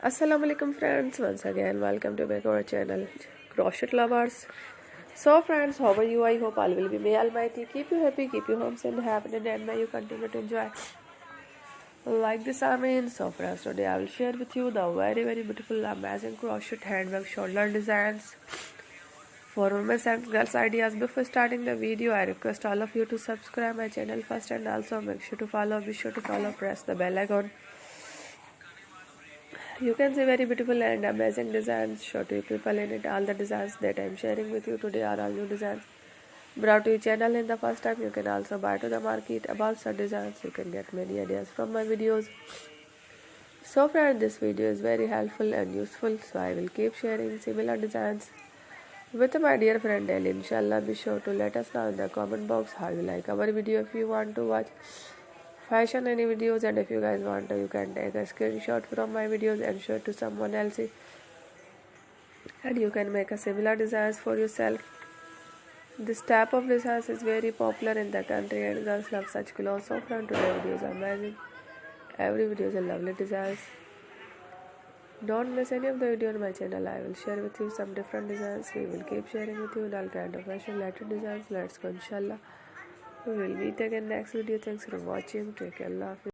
Assalamu alaikum friends, once again welcome to back our channel Crochet Lovers. So friends, how are you? I hope all will be may almighty keep you happy, keep you home and happy, and may you continue to enjoy like this. Amen. So friends, today I will share with you the very beautiful amazing crochet handbag shoulder designs for women and girls ideas. Before starting the video, I request all of you to subscribe my channel first and also be sure to follow, press the bell icon. You can see very beautiful and amazing designs show to you people in it. All the designs that I am sharing with you today are all new designs brought to your channel in the first time. You can also buy to the market about such designs. You can get many ideas from my videos. So friends, this video is very helpful and useful, so I will keep sharing similar designs with my dear friend daily. Inshallah, be sure to let us know in the comment box how you like our video. If you want to watch fashion any videos, and if you guys want to, you can take a screenshot from my videos and show it to someone else, and you can make a similar designs for yourself. This type of designs is very popular in the country and girls love such clothes. So from today videos are amazing. Every video is a lovely designs. Don't miss any of the video on my channel. I will share with you some different designs. We will keep sharing with you all kind of fashion related designs. Let's go inshallah. We will meet again next video. Thanks for watching. Take care. Allah Hafiz.